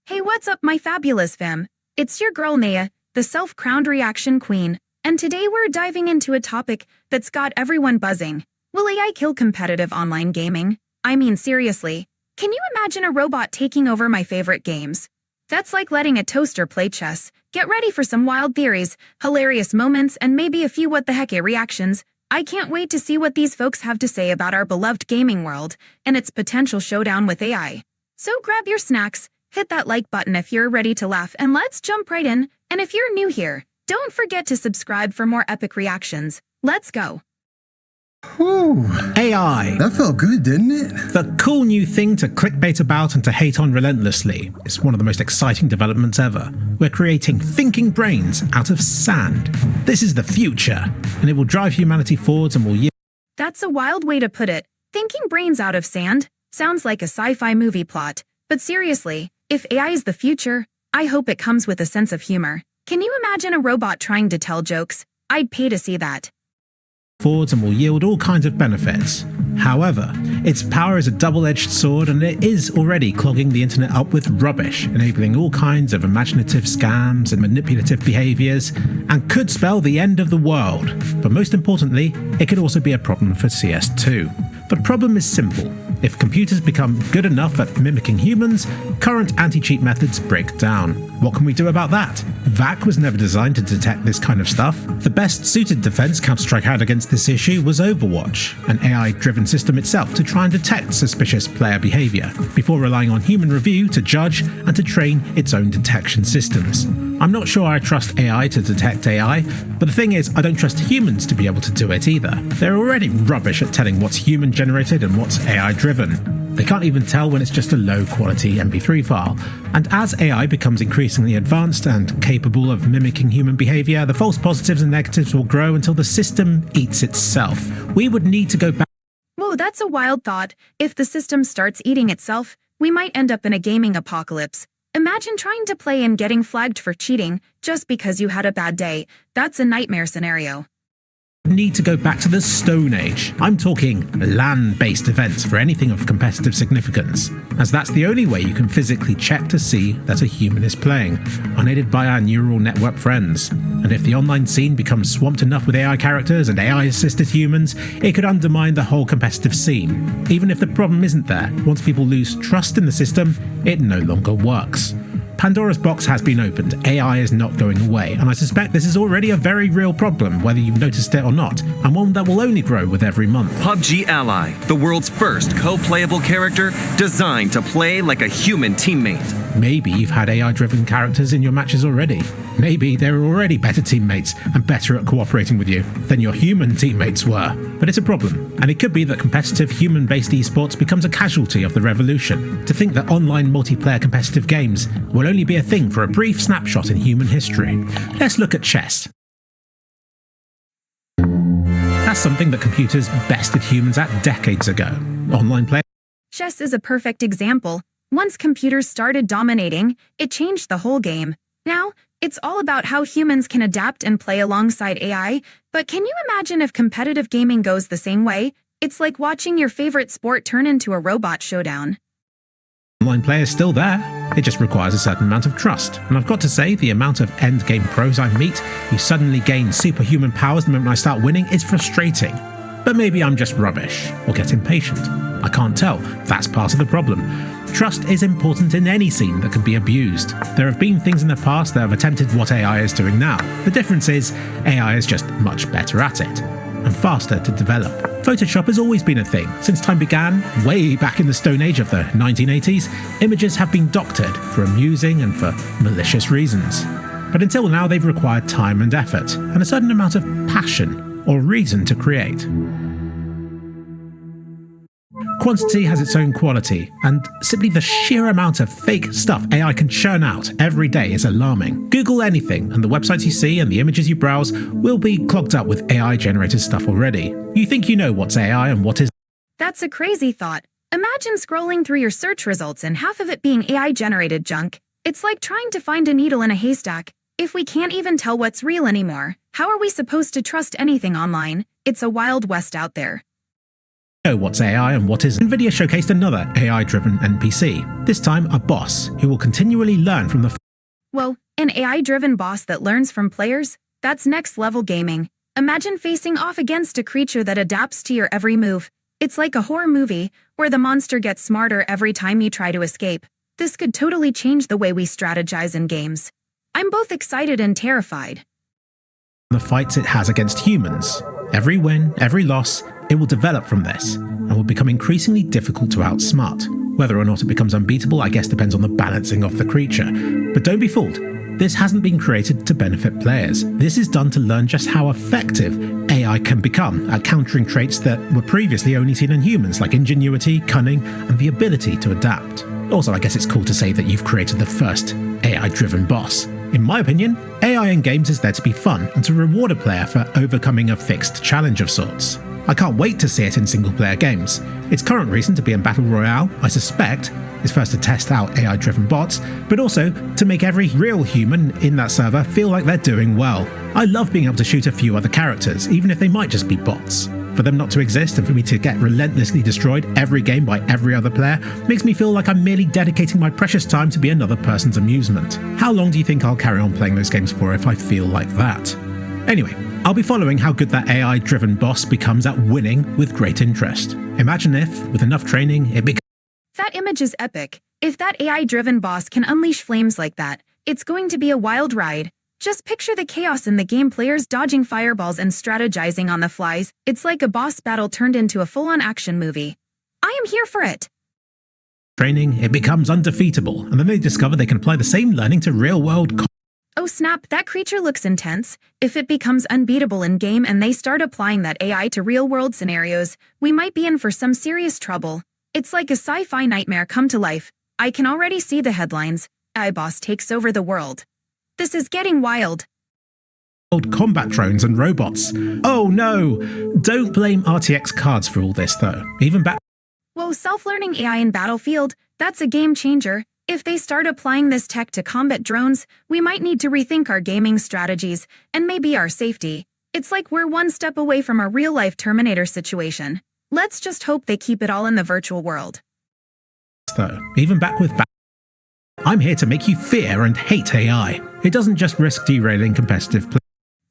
Hey, what's up, my fabulous fam? It's your girl Naia, the self-crowned reaction queen, and today we're diving into a topic that's got everyone buzzing. Will AI kill competitive online gaming? I mean, seriously, can you imagine a robot taking over my favorite games? That's like letting a toaster play chess. Get ready for some wild theories, hilarious moments, and maybe a few what the heck reactions. I can't wait to see what these folks have to say about our beloved gaming world and its potential showdown with AI. So grab your snacks, hit that like button if you're ready to laugh, and let's jump right in. And if you're new here, don't forget to subscribe for more epic reactions. Let's go. Whew. AI. That felt good, didn't it? The cool new thing to clickbait about and to hate on relentlessly. It's one of the most exciting developments ever. We're creating thinking brains out of sand. This is the future, and it will drive humanity forwards and will yield. That's a wild way to put it. Thinking brains out of sand sounds like a sci-fi movie plot. But seriously, if AI is the future, I hope it comes with a sense of humor. Can you imagine a robot trying to tell jokes? I'd pay to see that. Forwards and will yield all kinds of benefits. However, its power is a double-edged sword, and it is already clogging the internet up with rubbish, enabling all kinds of imaginative scams and manipulative behaviors, and could spell the end of the world. But most importantly, it could also be a problem for CS2. The problem is simple. If computers become good enough at mimicking humans, current anti-cheat methods break down. What can we do about that? VAC was never designed to detect this kind of stuff. The best suited defense Counter-Strike had against this issue was Overwatch, an AI-driven system itself to try and detect suspicious player behavior, before relying on human review to judge and to train its own detection systems. I'm not sure I trust AI to detect AI, but the thing is, I don't trust humans to be able to do it either. They're already rubbish at telling what's human-generated and what's AI-driven. They can't even tell when it's just a low-quality MP3 file. And as AI becomes increasingly advanced and capable of mimicking human behavior, the false positives and negatives will grow until the system eats itself. We would need to go back. Whoa, that's a wild thought. If the system starts eating itself, we might end up in a gaming apocalypse. Imagine trying to play and getting flagged for cheating just because you had a bad day. That's a nightmare scenario. Need to go back to the Stone Age. I'm talking LAN-based events for anything of competitive significance, as that's the only way you can physically check to see that a human is playing, unaided by our neural network friends. And if the online scene becomes swamped enough with AI characters and AI-assisted humans, it could undermine the whole competitive scene. Even if the problem isn't there, once people lose trust in the system, it no longer works. Pandora's box has been opened, AI is not going away, and I suspect this is already a very real problem, whether you've noticed it or not, and one that will only grow with every month. PUBG Ally, the world's first co-playable character designed to play like a human teammate. Maybe you've had AI-driven characters in your matches already. Maybe they were already better teammates and better at cooperating with you than your human teammates were. But it's a problem, and it could be that competitive human-based esports becomes a casualty of the revolution. To think that online multiplayer competitive games will only be a thing for a brief snapshot in human history. Let's look at chess. That's something that computers bested humans at decades ago. Online play. Chess is a perfect example. Once computers started dominating, it changed the whole game. Now, it's all about how humans can adapt and play alongside AI, but can you imagine if competitive gaming goes the same way? It's like watching your favorite sport turn into a robot showdown. Online play is still there, it just requires a certain amount of trust, and I've got to say the amount of endgame pros I meet who suddenly gain superhuman powers the moment I start winning is frustrating. But maybe I'm just rubbish, or get impatient. I can't tell, that's part of the problem. Trust is important in any scene that can be abused. There have been things in the past that have attempted what AI is doing now. The difference is, AI is just much better at it, and faster to develop. Photoshop has always been a thing. Since time began, way back in the Stone Age of the 1980s, images have been doctored for amusing and for malicious reasons. But until now, they've required time and effort, and a certain amount of passion or reason to create. Quantity has its own quality, and simply the sheer amount of fake stuff AI can churn out every day is alarming. Google anything, and the websites you see and the images you browse will be clogged up with AI-generated stuff already. You think you know what's AI and what is. That's a crazy thought. Imagine scrolling through your search results and half of it being AI-generated junk. It's like trying to find a needle in a haystack. If we can't even tell what's real anymore, how are we supposed to trust anything online? It's a wild west out there. What's AI and what isn't. NVIDIA showcased another AI-driven NPC, this time a boss, who will continually learn from the Whoa, an AI-driven boss that learns from players? That's next-level gaming. Imagine facing off against a creature that adapts to your every move. It's like a horror movie, where the monster gets smarter every time you try to escape. This could totally change the way we strategize in games. I'm both excited and terrified. The fights it has against humans. Every win, every loss, it will develop from this, and will become increasingly difficult to outsmart. Whether or not it becomes unbeatable, I guess depends on the balancing of the creature. But don't be fooled, this hasn't been created to benefit players. This is done to learn just how effective AI can become at countering traits that were previously only seen in humans, like ingenuity, cunning, and the ability to adapt. Also, I guess it's cool to say that you've created the first AI-driven boss. In my opinion, AI in games is there to be fun and to reward a player for overcoming a fixed challenge of sorts. I can't wait to see it in single-player games. Its current reason to be in Battle Royale, I suspect, is first to test out AI-driven bots, but also to make every real human in that server feel like they're doing well. I love being able to shoot a few other characters, even if they might just be bots. For them not to exist and for me to get relentlessly destroyed every game by every other player makes me feel like I'm merely dedicating my precious time to be another person's amusement. How long do you think I'll carry on playing those games for if I feel like that? Anyway, I'll be following how good that AI-driven boss becomes at winning with great interest. Imagine if, with enough training, it becomes... That image is epic. If that AI-driven boss can unleash flames like that, it's going to be a wild ride. Just picture the chaos in the game, players dodging fireballs and strategizing on the flies. It's like a boss battle turned into a full-on action movie. I am here for it. Training, it becomes undefeatable, and then they discover they can apply the same learning to real-world Oh snap, that creature looks intense. If it becomes unbeatable in-game and they start applying that AI to real-world scenarios, we might be in for some serious trouble. It's like a sci-fi nightmare come to life. I can already see the headlines. AI boss takes over the world. This is getting wild. combat drones and robots. Oh no! Don't blame RTX cards for all this though. Even back... Whoa, self-learning AI in Battlefield, that's a game changer. If they start applying this tech to combat drones, we might need to rethink our gaming strategies, and maybe our safety. It's like we're one step away from a real-life Terminator situation. Let's just hope they keep it all in the virtual world. Though, even back with I'm here to make you fear and hate AI. It doesn't just risk derailing competitive play.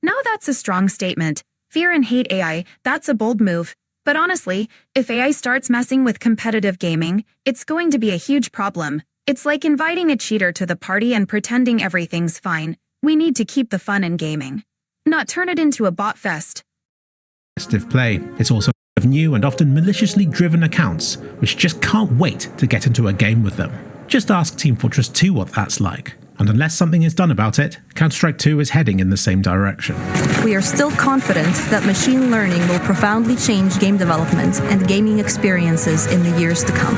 Now that's a strong statement. Fear and hate AI, that's a bold move. But honestly, if AI starts messing with competitive gaming, it's going to be a huge problem. It's like inviting a cheater to the party and pretending everything's fine. We need to keep the fun in gaming, not turn it into a bot fest. Competitive play. It's also of new and often maliciously driven accounts, which just can't wait to get into a game with them. Just ask Team Fortress 2 what that's like. And unless something is done about it, Counter-Strike 2 is heading in the same direction. We are still confident that machine learning will profoundly change game development and gaming experiences in the years to come.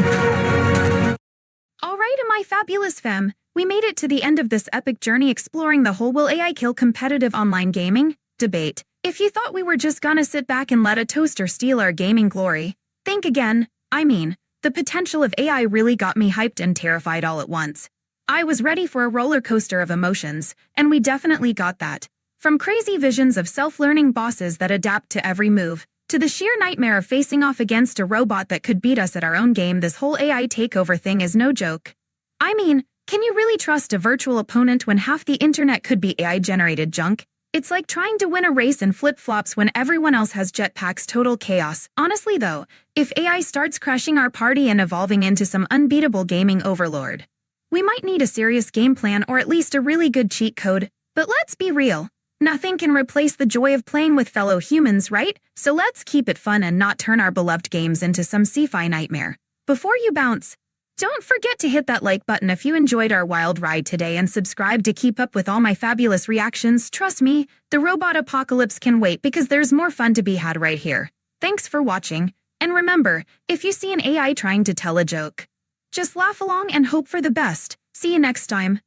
All right, my fabulous fam, we made it to the end of this epic journey exploring the whole will AI kill competitive online gaming debate. If you thought we were just gonna sit back and let a toaster steal our gaming glory, think again. I mean, the potential of AI really got me hyped and terrified all at once. I was ready for a roller coaster of emotions, and we definitely got that. From crazy visions of self-learning bosses that adapt to every move, to the sheer nightmare of facing off against a robot that could beat us at our own game, this whole AI takeover thing is no joke. I mean, can you really trust a virtual opponent when half the internet could be AI-generated junk? It's like trying to win a race in flip-flops when everyone else has jetpacks. Total chaos. Honestly though, if AI starts crashing our party and evolving into some unbeatable gaming overlord, we might need a serious game plan or at least a really good cheat code. But let's be real. Nothing can replace the joy of playing with fellow humans, right? So let's keep it fun and not turn our beloved games into some sci-fi nightmare. Before you bounce, don't forget to hit that like button if you enjoyed our wild ride today and subscribe to keep up with all my fabulous reactions. Trust me, the robot apocalypse can wait because there's more fun to be had right here. Thanks for watching, and remember, if you see an AI trying to tell a joke, just laugh along and hope for the best. See you next time.